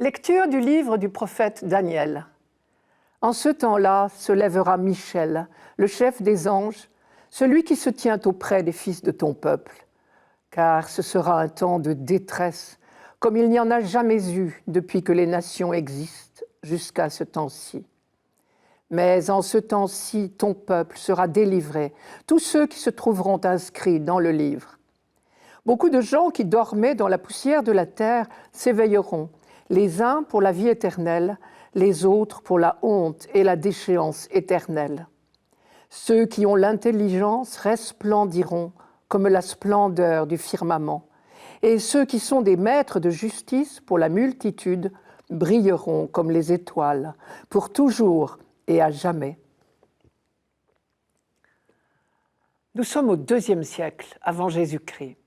Lecture du livre du prophète Daniel. En ce temps-là se lèvera Michel, le chef des anges, celui qui se tient auprès des fils de ton peuple, car ce sera un temps de détresse, comme il n'y en a jamais eu depuis que les nations existent jusqu'à ce temps-ci. Mais en ce temps-ci, ton peuple sera délivré, tous ceux qui se trouveront inscrits dans le livre. Beaucoup de gens qui dormaient dans la poussière de la terre s'éveilleront, les uns pour la vie éternelle, les autres pour la honte et la déchéance éternelle. Ceux qui ont l'intelligence resplendiront comme la splendeur du firmament, et ceux qui sont des maîtres de justice pour la multitude brilleront comme les étoiles, pour toujours et à jamais. Nous sommes au IIe siècle avant Jésus-Christ.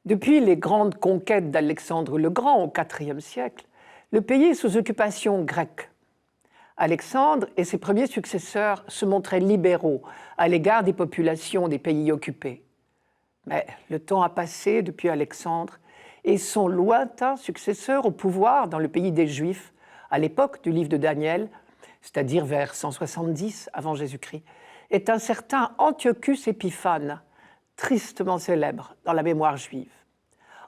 Depuis les grandes conquêtes d'Alexandre le Grand au IVe siècle, le pays est sous occupation grecque. Alexandre et ses premiers successeurs se montraient libéraux à l'égard des populations des pays occupés. Mais le temps a passé depuis Alexandre et son lointain successeur au pouvoir dans le pays des Juifs, à l'époque du livre de Daniel, c'est-à-dire vers 170 avant Jésus-Christ, est un certain Antiochus Épiphane, tristement célèbre dans la mémoire juive.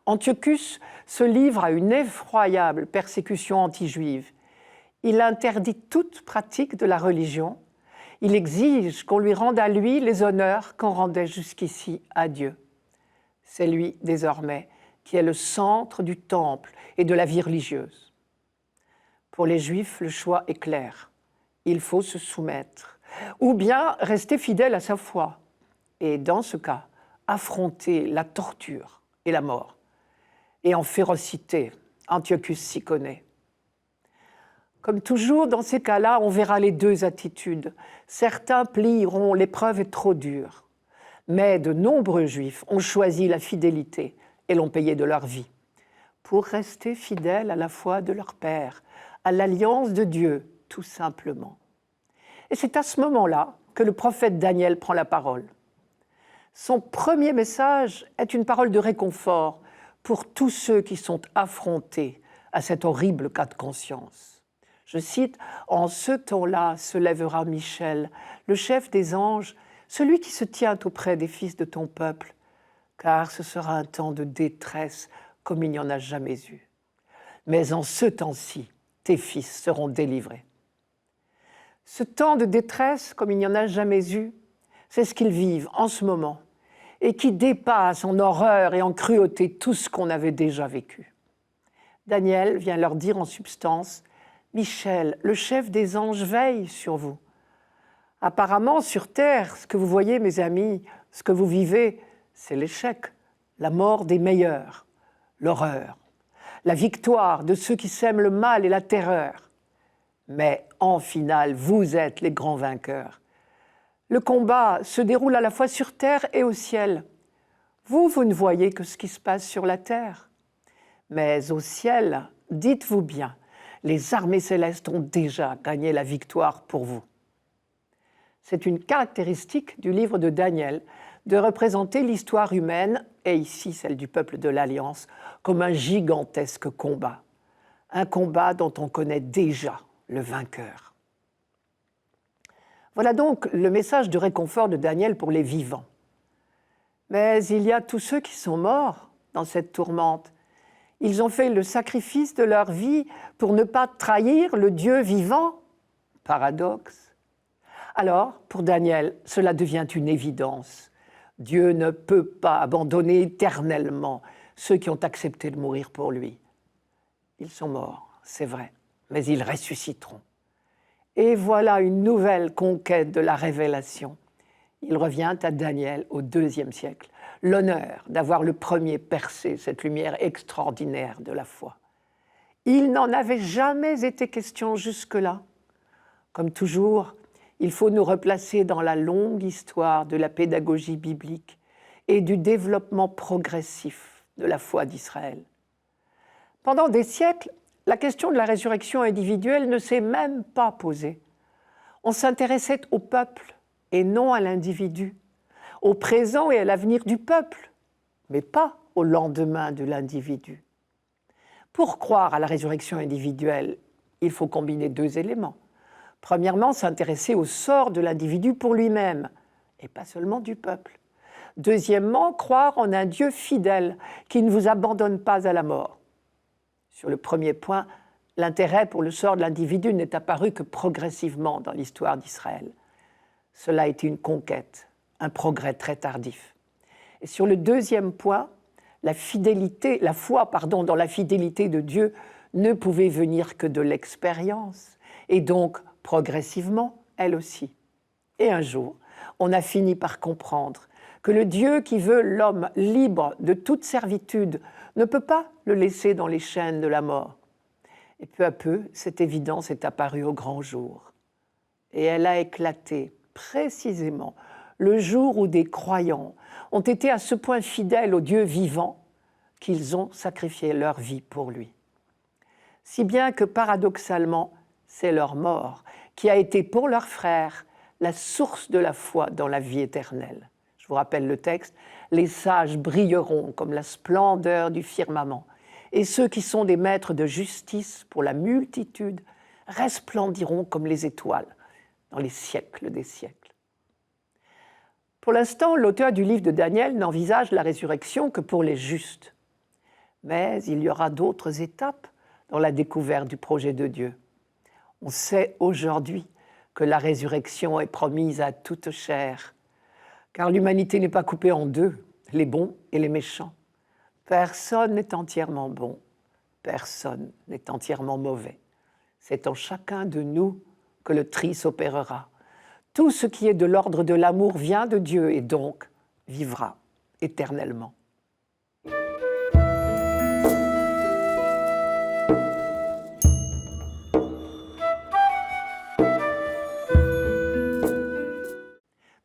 Antiochus se livre à une effroyable persécution anti-juive. Il interdit toute pratique de la religion. Il exige qu'on lui rende à lui les honneurs qu'on rendait jusqu'ici à Dieu. C'est lui, désormais, qui est le centre du temple et de la vie religieuse. Pour les Juifs, le choix est clair. Il faut se soumettre, ou bien rester fidèle à sa foi, et dans ce cas, affronter la torture et la mort. Et en férocité, Antiochus s'y connaît. Comme toujours, dans ces cas-là, on verra les deux attitudes. Certains plieront, l'épreuve est trop dure. Mais de nombreux Juifs ont choisi la fidélité et l'ont payé de leur vie, pour rester fidèles à la foi de leur Père, à l'alliance de Dieu, tout simplement. Et c'est à ce moment-là que le prophète Daniel prend la parole. Son premier message est une parole de réconfort pour tous ceux qui sont affrontés à cet horrible cas de conscience. Je cite, « En ce temps-là se lèvera Michel, le chef des anges, celui qui se tient auprès des fils de ton peuple, car ce sera un temps de détresse comme il n'y en a jamais eu. Mais en ce temps-ci, tes fils seront délivrés. » Ce temps de détresse comme il n'y en a jamais eu, c'est ce qu'ils vivent en ce moment et qui dépasse en horreur et en cruauté tout ce qu'on avait déjà vécu. Daniel vient leur dire en substance, « Michel, le chef des anges, veille sur vous. Apparemment, sur terre, ce que vous voyez, mes amis, ce que vous vivez, c'est l'échec, la mort des meilleurs, l'horreur, la victoire de ceux qui sèment le mal et la terreur. Mais en finale, vous êtes les grands vainqueurs. Le combat se déroule à la fois sur terre et au ciel. Vous ne voyez que ce qui se passe sur la terre. Mais au ciel, dites-vous bien, les armées célestes ont déjà gagné la victoire pour vous. » C'est une caractéristique du livre de Daniel de représenter l'histoire humaine, et ici celle du peuple de l'Alliance, comme un gigantesque combat. Un combat dont on connaît déjà le vainqueur. Voilà donc le message de réconfort de Daniel pour les vivants. Mais il y a tous ceux qui sont morts dans cette tourmente. Ils ont fait le sacrifice de leur vie pour ne pas trahir le Dieu vivant. Paradoxe. Alors, pour Daniel, cela devient une évidence. Dieu ne peut pas abandonner éternellement ceux qui ont accepté de mourir pour lui. Ils sont morts, c'est vrai, mais ils ressusciteront. Et voilà une nouvelle conquête de la révélation. Il revient à Daniel au IIe siècle, l'honneur d'avoir le premier percé cette lumière extraordinaire de la foi. Il n'en avait jamais été question jusque-là. Comme toujours, il faut nous replacer dans la longue histoire de la pédagogie biblique et du développement progressif de la foi d'Israël. Pendant des siècles, la question de la résurrection individuelle ne s'est même pas posée. On s'intéressait au peuple et non à l'individu, au présent et à l'avenir du peuple, mais pas au lendemain de l'individu. Pour croire à la résurrection individuelle, il faut combiner deux éléments. Premièrement, s'intéresser au sort de l'individu pour lui-même, et pas seulement du peuple. Deuxièmement, croire en un Dieu fidèle qui ne vous abandonne pas à la mort. Sur le premier point, l'intérêt pour le sort de l'individu n'est apparu que progressivement dans l'histoire d'Israël. Cela a été une conquête, un progrès très tardif. Et sur le deuxième point, la foi dans la fidélité de Dieu ne pouvait venir que de l'expérience, et donc progressivement, elle aussi. Et un jour, on a fini par comprendre que le Dieu qui veut l'homme libre de toute servitude ne peut pas le laisser dans les chaînes de la mort. Et peu à peu, cette évidence est apparue au grand jour. Et elle a éclaté précisément le jour où des croyants ont été à ce point fidèles au Dieu vivant qu'ils ont sacrifié leur vie pour lui. Si bien que paradoxalement, c'est leur mort qui a été pour leurs frères la source de la foi dans la vie éternelle. Je vous rappelle le texte, « Les sages brilleront comme la splendeur du firmament, et ceux qui sont des maîtres de justice pour la multitude resplendiront comme les étoiles dans les siècles des siècles. » Pour l'instant, l'auteur du livre de Daniel n'envisage la résurrection que pour les justes. Mais il y aura d'autres étapes dans la découverte du projet de Dieu. On sait aujourd'hui que la résurrection est promise à toute chair, car l'humanité n'est pas coupée en deux, les bons et les méchants. Personne n'est entièrement bon, personne n'est entièrement mauvais. C'est en chacun de nous que le tri s'opérera. Tout ce qui est de l'ordre de l'amour vient de Dieu et donc vivra éternellement.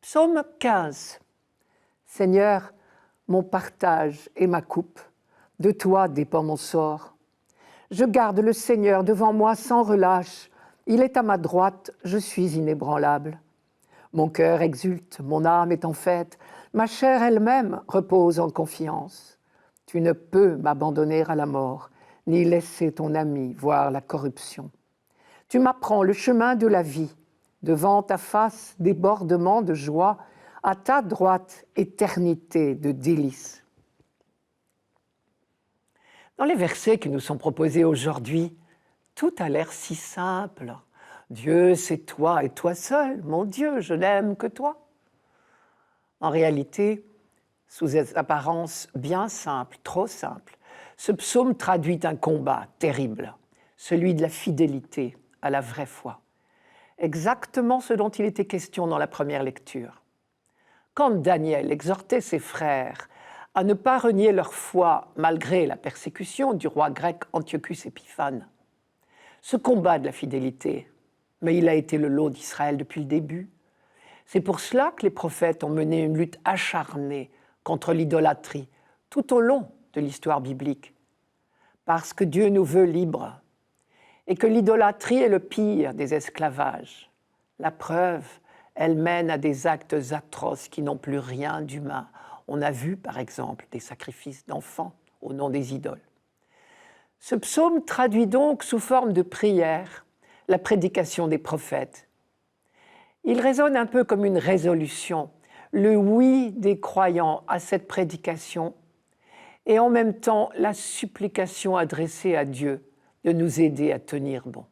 Psaume 15. Seigneur, mon partage et ma coupe, de toi dépend mon sort. Je garde le Seigneur devant moi sans relâche. Il est à ma droite, je suis inébranlable. Mon cœur exulte, mon âme est en fête, ma chair elle-même repose en confiance. Tu ne peux m'abandonner à la mort, ni laisser ton ami voir la corruption. Tu m'apprends le chemin de la vie. Devant ta face, débordement de joie, à ta droite, éternité de délices. Dans les versets qui nous sont proposés aujourd'hui, tout a l'air si simple. Dieu, c'est toi et toi seul. Mon Dieu, je n'aime que toi. En réalité, sous des apparences bien simples, trop simples, ce psaume traduit un combat terrible, celui de la fidélité à la vraie foi. Exactement ce dont il était question dans la première lecture. Quand Daniel exhortait ses frères à ne pas renier leur foi malgré la persécution du roi grec Antiochus Épiphane, ce combat de la fidélité, mais il a été le lot d'Israël depuis le début. C'est pour cela que les prophètes ont mené une lutte acharnée contre l'idolâtrie tout au long de l'histoire biblique. Parce que Dieu nous veut libres et que l'idolâtrie est le pire des esclavages. La preuve, elle mène à des actes atroces qui n'ont plus rien d'humain. On a vu, par exemple, des sacrifices d'enfants au nom des idoles. Ce psaume traduit donc sous forme de prière la prédication des prophètes. Il résonne un peu comme une résolution, le oui des croyants à cette prédication et en même temps la supplication adressée à Dieu de nous aider à tenir bon.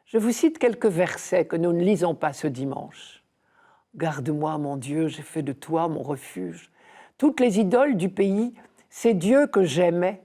Je vous cite quelques versets que nous ne lisons pas ce dimanche. « Garde-moi, mon Dieu, j'ai fait de toi mon refuge. Toutes les idoles du pays, ces dieux que j'aimais,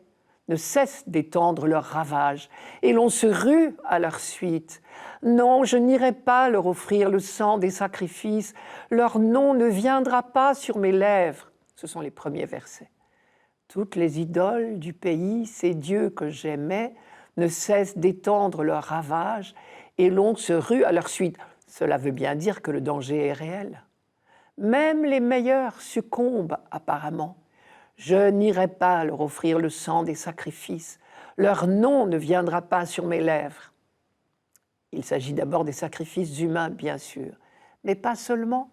ne cessent d'étendre leurs ravages, et l'on se rue à leur suite. Non, je n'irai pas leur offrir le sang des sacrifices, leur nom ne viendra pas sur mes lèvres. » Ce sont les premiers versets. « Toutes les idoles du pays, ces dieux que j'aimais, ne cessent d'étendre leurs ravages, et l'on se rue à leur suite. » Cela veut bien dire que le danger est réel. Même les meilleurs succombent apparemment. Je n'irai pas leur offrir le sang des sacrifices. Leur nom ne viendra pas sur mes lèvres. Il s'agit d'abord des sacrifices humains, bien sûr, mais pas seulement.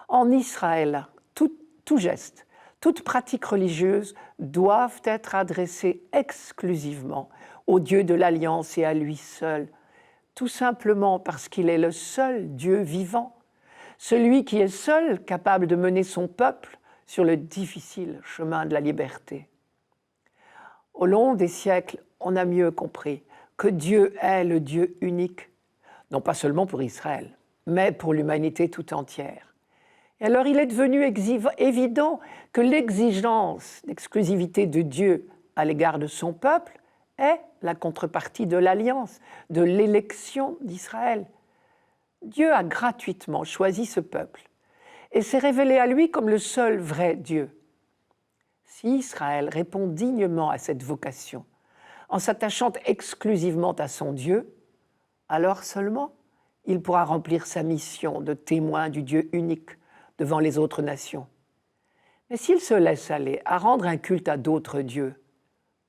En Israël, tout geste, Toute pratique religieuse doit être adressée exclusivement au Dieu de l'Alliance et à lui seul, tout simplement parce qu'il est le seul Dieu vivant, celui qui est seul capable de mener son peuple sur le difficile chemin de la liberté. Au long des siècles, on a mieux compris que Dieu est le Dieu unique, non pas seulement pour Israël, mais pour l'humanité tout entière. Et alors il est devenu évident que l'exigence d'exclusivité de Dieu à l'égard de son peuple est la contrepartie de l'alliance, de l'élection d'Israël. Dieu a gratuitement choisi ce peuple et s'est révélé à lui comme le seul vrai Dieu. Si Israël répond dignement à cette vocation, en s'attachant exclusivement à son Dieu, alors seulement il pourra remplir sa mission de témoin du Dieu unique devant les autres nations. Mais s'il se laisse aller à rendre un culte à d'autres dieux,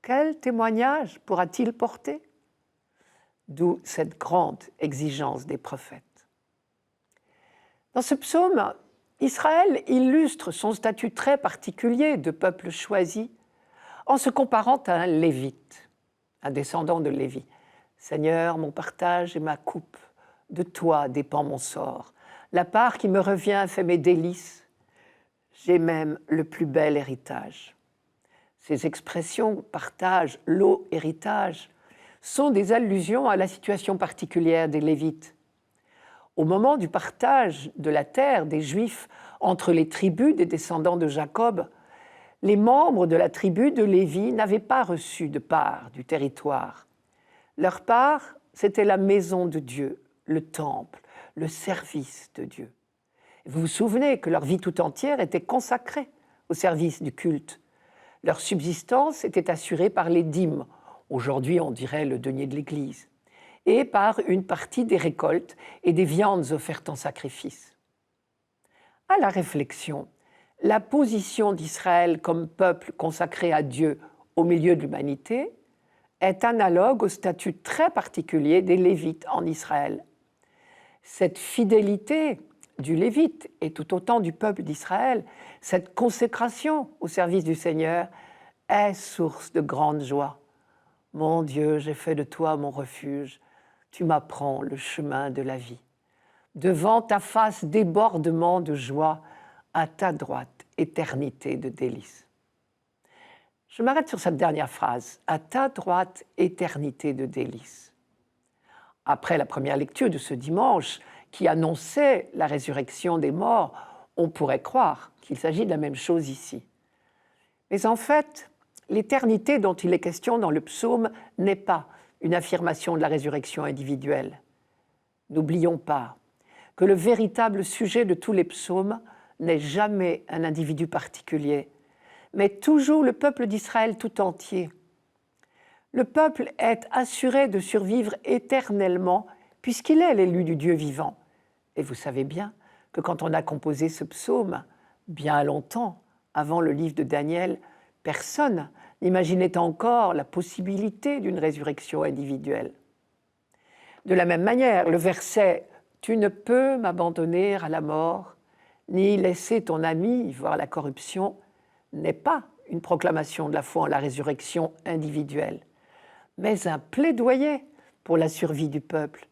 quel témoignage pourra-t-il porter? D'où cette grande exigence des prophètes. Dans ce psaume, Israël illustre son statut très particulier de peuple choisi en se comparant à un lévite, un descendant de Lévi. « Seigneur, mon partage et ma coupe, de toi dépend mon sort. La part qui me revient fait mes délices. J'ai même le plus bel héritage. » Ces expressions « partage »,« lot »,« héritage » sont des allusions à la situation particulière des Lévites. Au moment du partage de la terre des Juifs entre les tribus des descendants de Jacob, les membres de la tribu de Lévi n'avaient pas reçu de part du territoire. Leur part, c'était la maison de Dieu, le temple, le service de Dieu. Vous vous souvenez que leur vie tout entière était consacrée au service du culte. Leur subsistance était assurée par les dîmes, aujourd'hui on dirait le denier de l'Église, et par une partie des récoltes et des viandes offertes en sacrifice. À la réflexion, la position d'Israël comme peuple consacré à Dieu au milieu de l'humanité est analogue au statut très particulier des Lévites en Israël. Cette fidélité du Lévite et tout autant du peuple d'Israël, cette consécration au service du Seigneur est source de grande joie. Mon Dieu, j'ai fait de toi mon refuge, tu m'apprends le chemin de la vie. Devant ta face, débordement de joie, à ta droite, éternité de délices. Je m'arrête sur cette dernière phrase, à ta droite, éternité de délices. Après la première lecture de ce dimanche, qui annonçait la résurrection des morts, on pourrait croire qu'il s'agit de la même chose ici. Mais en fait, l'éternité dont il est question dans le psaume n'est pas une affirmation de la résurrection individuelle. N'oublions pas que le véritable sujet de tous les psaumes n'est jamais un individu particulier, mais toujours le peuple d'Israël tout entier. Le peuple est assuré de survivre éternellement puisqu'il est l'élu du Dieu vivant. Et vous savez bien que quand on a composé ce psaume, bien longtemps avant le livre de Daniel, personne n'imaginait encore la possibilité d'une résurrection individuelle. De la même manière, le verset « Tu ne peux m'abandonner à la mort, ni laisser ton ami voir la corruption » n'est pas une proclamation de la foi en la résurrection individuelle, mais un plaidoyer pour la survie du peuple.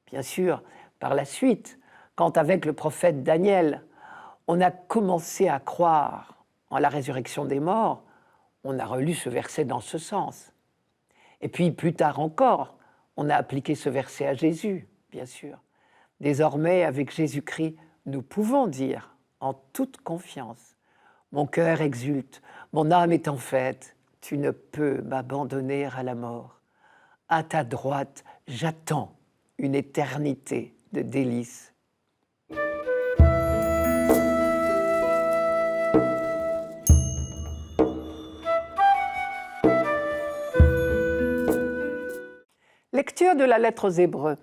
Bien sûr, par la suite, quand avec le prophète Daniel, on a commencé à croire en la résurrection des morts, on a relu ce verset dans ce sens. Et puis plus tard encore, on a appliqué ce verset à Jésus, bien sûr. Désormais, avec Jésus-Christ, nous pouvons dire en toute confiance, « Mon cœur exulte, mon âme est en fête, tu ne peux m'abandonner à la mort. À ta droite, j'attends une éternité de délices. » Lecture de la lettre aux Hébreux.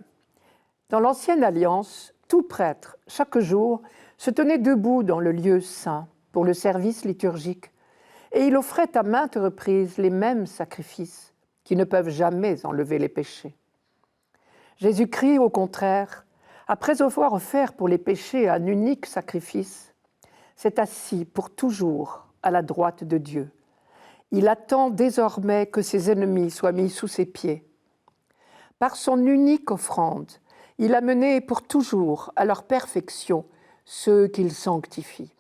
Dans l'Ancienne Alliance, tout prêtre, chaque jour, se tenait debout dans le lieu saint pour le service liturgique, et il offrait à maintes reprises les mêmes sacrifices qui ne peuvent jamais enlever les péchés. Jésus-Christ, au contraire, après avoir offert pour les péchés un unique sacrifice, s'est assis pour toujours à la droite de Dieu. Il attend désormais que ses ennemis soient mis sous ses pieds. Par son unique offrande, il a mené pour toujours à leur perfection ceux qu'il sanctifie.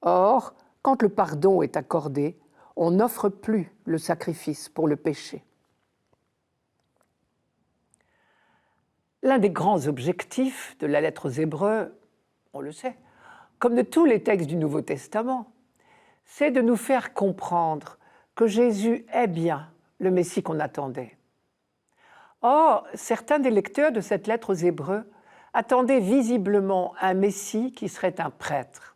Or, quand le pardon est accordé, on n'offre plus le sacrifice pour le péché. L'un des grands objectifs de la lettre aux Hébreux, on le sait, comme de tous les textes du Nouveau Testament, c'est de nous faire comprendre que Jésus est bien le Messie qu'on attendait. Or, certains des lecteurs de cette lettre aux Hébreux attendaient visiblement un Messie qui serait un prêtre.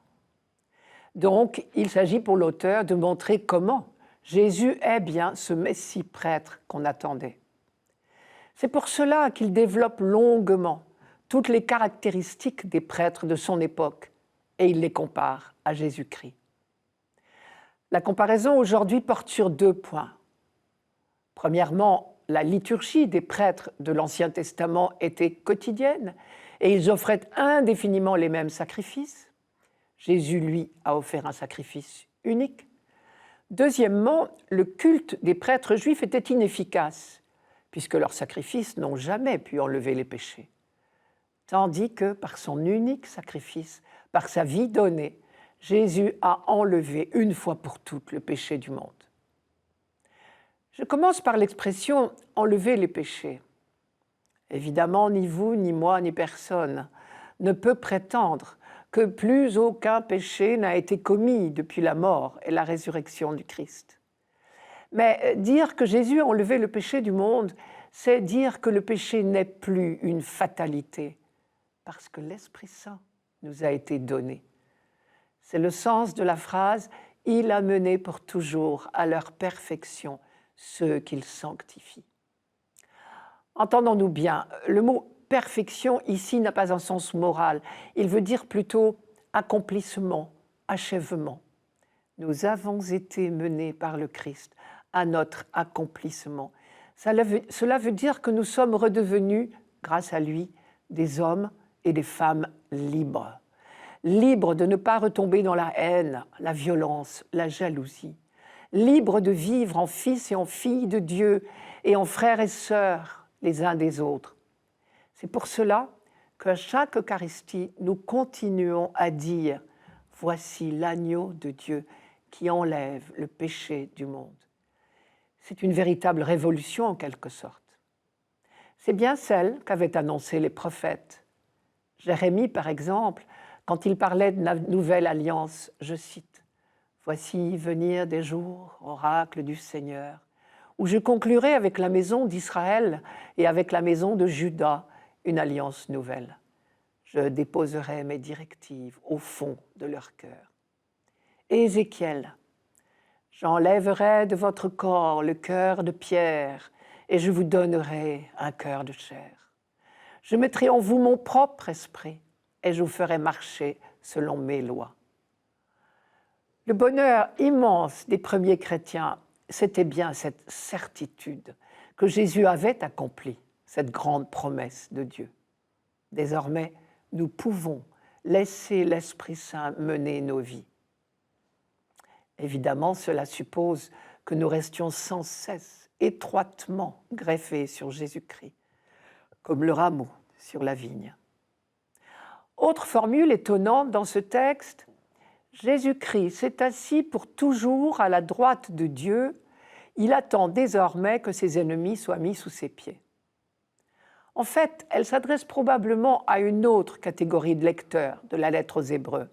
Donc, il s'agit pour l'auteur de montrer comment Jésus est bien ce Messie prêtre qu'on attendait. C'est pour cela qu'il développe longuement toutes les caractéristiques des prêtres de son époque et il les compare à Jésus-Christ. La comparaison aujourd'hui porte sur 2 points. Premièrement, la liturgie des prêtres de l'Ancien Testament était quotidienne et ils offraient indéfiniment les mêmes sacrifices. Jésus, lui, a offert un sacrifice unique. Deuxièmement, le culte des prêtres juifs était inefficace, puisque leurs sacrifices n'ont jamais pu enlever les péchés. Tandis que, par son unique sacrifice, par sa vie donnée, Jésus a enlevé une fois pour toutes le péché du monde. Je commence par l'expression « enlever les péchés ». Évidemment, ni vous, ni moi, ni personne ne peut prétendre que plus aucun péché n'a été commis depuis la mort et la résurrection du Christ. Mais dire que Jésus a enlevé le péché du monde, c'est dire que le péché n'est plus une fatalité, parce que l'Esprit Saint nous a été donné. C'est le sens de la phrase « Il a mené pour toujours à leur perfection ceux qu'il sanctifie ». Entendons-nous bien, le mot « perfection » ici n'a pas un sens moral, il veut dire plutôt accomplissement, achèvement. Nous avons été menés par le Christ à notre accomplissement. Cela veut dire que nous sommes redevenus, grâce à lui, des hommes et des femmes libres. Libres de ne pas retomber dans la haine, la violence, la jalousie. Libres de vivre en fils et en filles de Dieu et en frères et sœurs les uns des autres. C'est pour cela qu'à chaque Eucharistie, nous continuons à dire « Voici l'agneau de Dieu qui enlève le péché du monde ». C'est une véritable révolution en quelque sorte. C'est bien celle qu'avaient annoncée les prophètes. Jérémie, par exemple, quand il parlait de la nouvelle alliance, je cite « Voici venir des jours, oracle du Seigneur, où je conclurai avec la maison d'Israël et avec la maison de Juda une alliance nouvelle. Je déposerai mes directives au fond de leur cœur. » Et Ézéchiel, « J'enlèverai de votre corps le cœur de pierre et je vous donnerai un cœur de chair. Je mettrai en vous mon propre esprit et je vous ferai marcher selon mes lois. » Le bonheur immense des premiers chrétiens, c'était bien cette certitude que Jésus avait accompli, cette grande promesse de Dieu. Désormais, nous pouvons laisser l'Esprit Saint mener nos vies. Évidemment, cela suppose que nous restions sans cesse étroitement greffés sur Jésus-Christ, comme le rameau sur la vigne. Autre formule étonnante dans ce texte, Jésus-Christ s'est assis pour toujours à la droite de Dieu, il attend désormais que ses ennemis soient mis sous ses pieds. En fait, elle s'adresse probablement à une autre catégorie de lecteurs de la lettre aux Hébreux,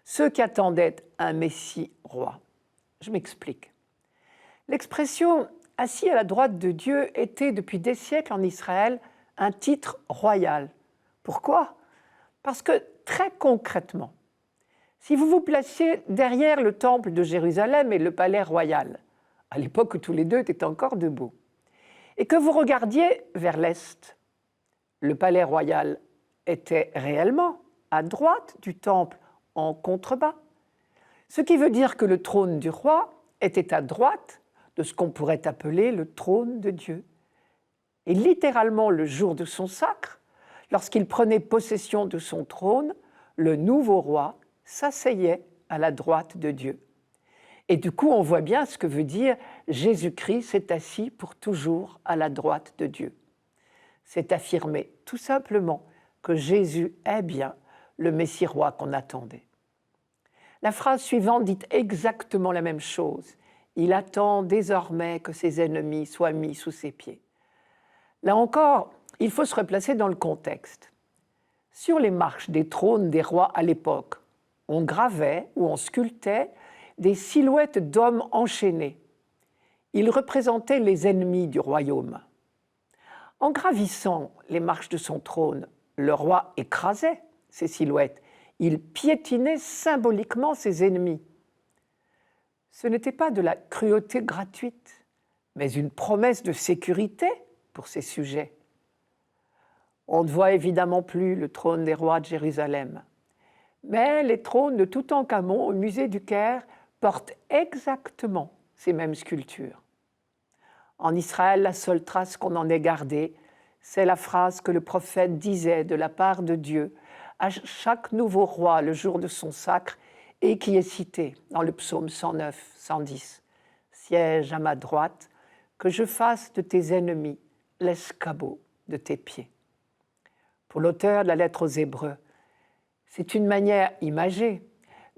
ceux qui attendaient un Messie roi. Je m'explique. L'expression « assis à la droite de Dieu » était depuis des siècles en Israël un titre royal. Pourquoi ? Parce que très concrètement, si vous vous placiez derrière le temple de Jérusalem et le palais royal, à l'époque où tous les deux étaient encore debout, et que vous regardiez vers l'est, le palais royal était réellement à droite du temple en contrebas, ce qui veut dire que le trône du roi était à droite de ce qu'on pourrait appeler le trône de Dieu. Et littéralement, le jour de son sacre, lorsqu'il prenait possession de son trône, le nouveau roi s'asseyait à la droite de Dieu. Et du coup, on voit bien ce que veut dire Jésus-Christ s'est assis pour toujours à la droite de Dieu. C'est affirmer tout simplement que Jésus est bien le Messie roi qu'on attendait. La phrase suivante dit exactement la même chose. Il attend désormais que ses ennemis soient mis sous ses pieds. Là encore, il faut se replacer dans le contexte. Sur les marches des trônes des rois à l'époque, on gravait ou on sculptait des silhouettes d'hommes enchaînés. Ils représentaient les ennemis du royaume. En gravissant les marches de son trône, le roi écrasait ces silhouettes. Il piétinait symboliquement ses ennemis. Ce n'était pas de la cruauté gratuite, mais une promesse de sécurité pour ses sujets. On ne voit évidemment plus le trône des rois de Jérusalem, mais les trônes de Toutankhamon au musée du Caire portent exactement ces mêmes sculptures. En Israël, la seule trace qu'on en ait gardée, c'est la phrase que le prophète disait de la part de Dieu à chaque nouveau roi le jour de son sacre et qui est citée dans le psaume 109, 110. « Siège à ma droite, que je fasse de tes ennemis l'escabeau de tes pieds. » Pour l'auteur de la lettre aux Hébreux, c'est une manière imagée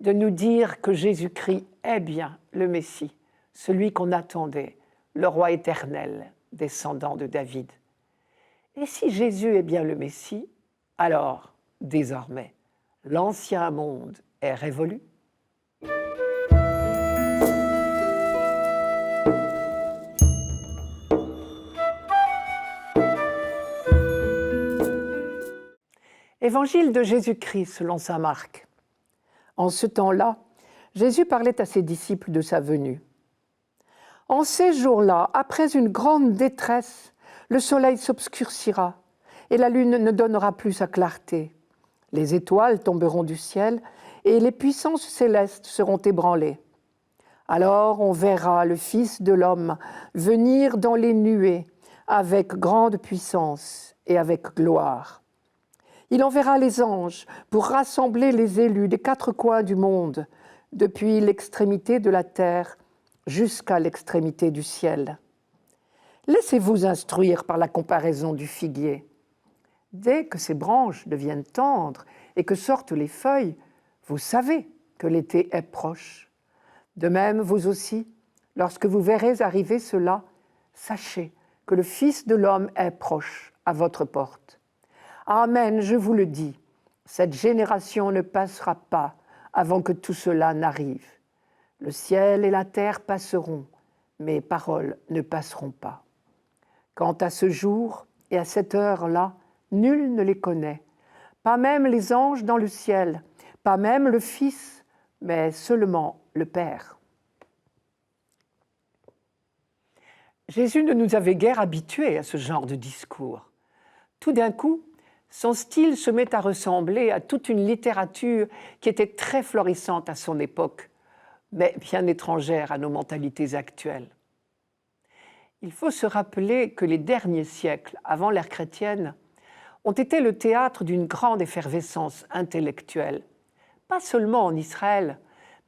de nous dire que Jésus-Christ est bien le Messie, celui qu'on attendait, le roi éternel, descendant de David. Et si Jésus est bien le Messie, alors, désormais, l'ancien monde est révolu. Évangile de Jésus-Christ selon saint Marc. En ce temps-là, Jésus parlait à ses disciples de sa venue. En ces jours-là, après une grande détresse, le soleil s'obscurcira et la lune ne donnera plus sa clarté. Les étoiles tomberont du ciel et les puissances célestes seront ébranlées. Alors on verra le Fils de l'homme venir dans les nuées avec grande puissance et avec gloire. Il enverra les anges pour rassembler les élus des quatre coins du monde, depuis l'extrémité de la terre jusqu'à l'extrémité du ciel. Laissez-vous instruire par la comparaison du figuier. Dès que ses branches deviennent tendres et que sortent les feuilles, vous savez que l'été est proche. De même, vous aussi, lorsque vous verrez arriver cela, sachez que le Fils de l'homme est proche à votre porte. Amen, je vous le dis, cette génération ne passera pas avant que tout cela n'arrive. Le ciel et la terre passeront, mes paroles ne passeront pas. Quant à ce jour et à cette heure-là, nul ne les connaît, pas même les anges dans le ciel, pas même le Fils, mais seulement le Père. Jésus ne nous avait guère habitués à ce genre de discours. Tout d'un coup, son style se met à ressembler à toute une littérature qui était très florissante à son époque, mais bien étrangère à nos mentalités actuelles. Il faut se rappeler que les derniers siècles, avant l'ère chrétienne, ont été le théâtre d'une grande effervescence intellectuelle, pas seulement en Israël,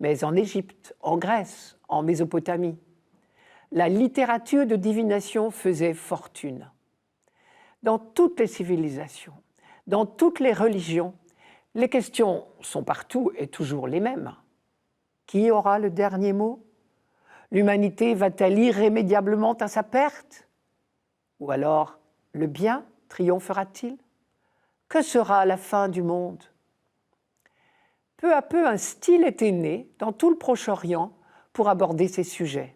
mais en Égypte, en Grèce, en Mésopotamie. La littérature de divination faisait fortune. Dans toutes les civilisations, dans toutes les religions, les questions sont partout et toujours les mêmes. Qui aura le dernier mot ? L'humanité va-t-elle irrémédiablement à sa perte ? Ou alors, le bien triomphera-t-il ? Que sera la fin du monde ? Peu à peu, un style était né dans tout le Proche-Orient pour aborder ces sujets.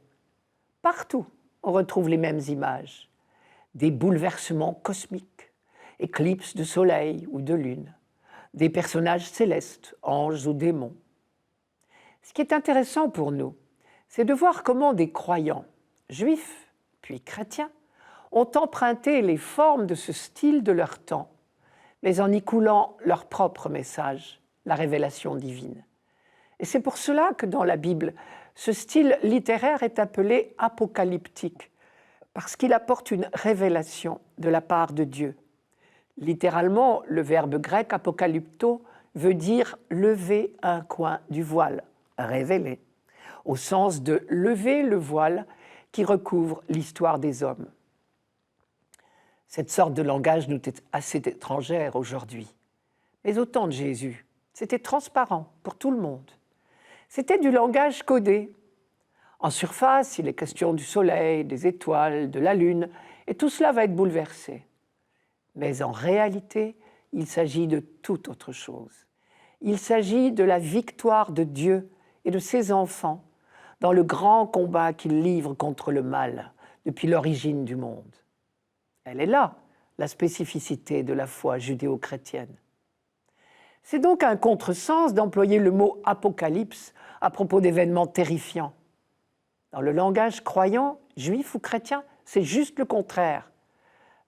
Partout, on retrouve les mêmes images. Des bouleversements cosmiques, éclipses de soleil ou de lune, des personnages célestes, anges ou démons. Ce qui est intéressant pour nous, c'est de voir comment des croyants, juifs puis chrétiens, ont emprunté les formes de ce style de leur temps, mais en y coulant leur propre message, la révélation divine. Et c'est pour cela que dans la Bible, ce style littéraire est appelé apocalyptique, parce qu'il apporte une révélation de la part de Dieu. Littéralement, le verbe grec apocalypto veut dire lever un coin du voile, révéler, au sens de lever le voile qui recouvre l'histoire des hommes. Cette sorte de langage nous est assez étrangère aujourd'hui. Mais au temps de Jésus, c'était transparent pour tout le monde. C'était du langage codé. En surface, il est question du soleil, des étoiles, de la lune, et tout cela va être bouleversé. Mais en réalité, il s'agit de toute autre chose. Il s'agit de la victoire de Dieu et de ses enfants dans le grand combat qu'il livre contre le mal depuis l'origine du monde. Elle est là, la spécificité de la foi judéo-chrétienne. C'est donc un contresens d'employer le mot « apocalypse » à propos d'événements terrifiants. Dans le langage croyant, juif ou chrétien, c'est juste le contraire.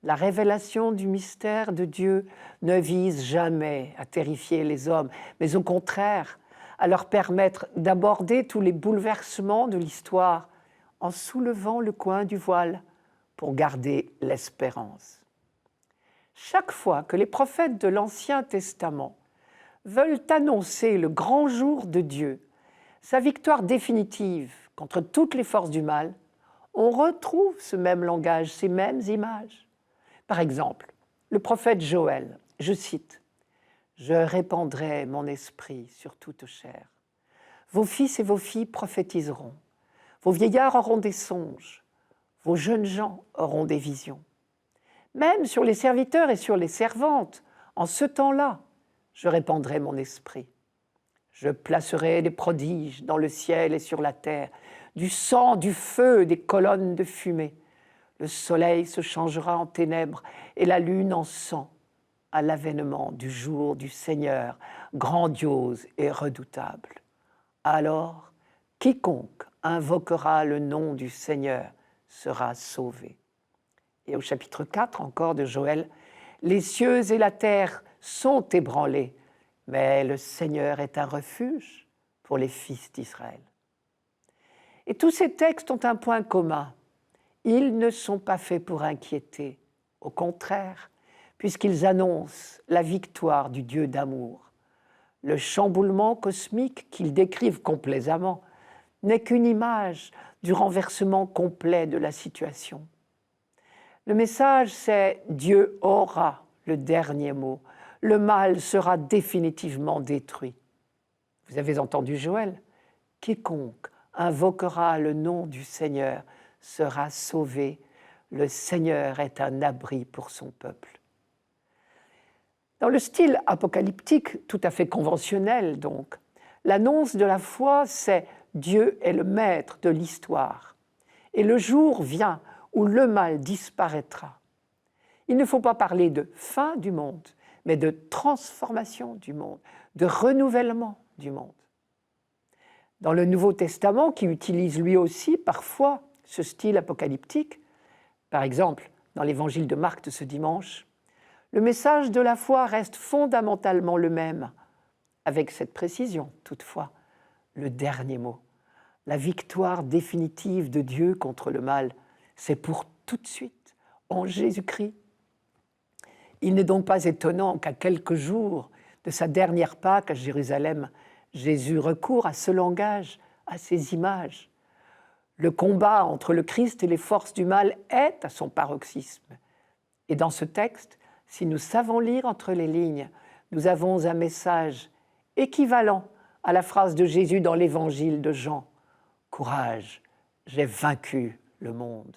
La révélation du mystère de Dieu ne vise jamais à terrifier les hommes, mais au contraire, à leur permettre d'aborder tous les bouleversements de l'histoire en soulevant le coin du voile pour garder l'espérance. Chaque fois que les prophètes de l'Ancien Testament veulent annoncer le grand jour de Dieu, sa victoire définitive contre toutes les forces du mal, on retrouve ce même langage, ces mêmes images. Par exemple, le prophète Joël, je cite, « Je répandrai mon esprit sur toute chair. Vos fils et vos filles prophétiseront. Vos vieillards auront des songes. Vos jeunes gens auront des visions. Même sur les serviteurs et sur les servantes, en ce temps-là, je répandrai mon esprit. Je placerai des prodiges dans le ciel et sur la terre, du sang, du feu, des colonnes de fumée. Le soleil se changera en ténèbres et la lune en sang, à l'avènement du jour du Seigneur, grandiose et redoutable. Alors, quiconque invoquera le nom du Seigneur sera sauvé. » Et au chapitre 4 encore de Joël, « Les cieux et la terre sont ébranlés, mais le Seigneur est un refuge pour les fils d'Israël. » Et tous ces textes ont un point commun. Ils ne sont pas faits pour inquiéter, au contraire, puisqu'ils annoncent la victoire du Dieu d'amour. Le chamboulement cosmique qu'ils décrivent complaisamment n'est qu'une image du renversement complet de la situation. Le message, c'est « Dieu aura le dernier mot. Le mal sera définitivement détruit. » Vous avez entendu Joël ? « Quiconque invoquera le nom du Seigneur sera sauvé. Le Seigneur est un abri pour son peuple. » Dans le style apocalyptique, tout à fait conventionnel donc, l'annonce de la foi, c'est « Dieu est le maître de l'histoire. Et le jour vient où le mal disparaîtra. » Il ne faut pas parler de fin du monde, mais de transformation du monde, de renouvellement du monde. Dans le Nouveau Testament, qui utilise lui aussi parfois ce style apocalyptique, par exemple dans l'évangile de Marc de ce dimanche, le message de la foi reste fondamentalement le même, avec cette précision toutefois, le dernier mot. La victoire définitive de Dieu contre le mal, c'est pour tout de suite, en Jésus-Christ. Il n'est donc pas étonnant qu'à quelques jours de sa dernière Pâque à Jérusalem, Jésus recourt à ce langage, à ces images. Le combat entre le Christ et les forces du mal est à son paroxysme. Et dans ce texte, si nous savons lire entre les lignes, nous avons un message équivalent à la phrase de Jésus dans l'évangile de Jean. « Courage, j'ai vaincu le monde. »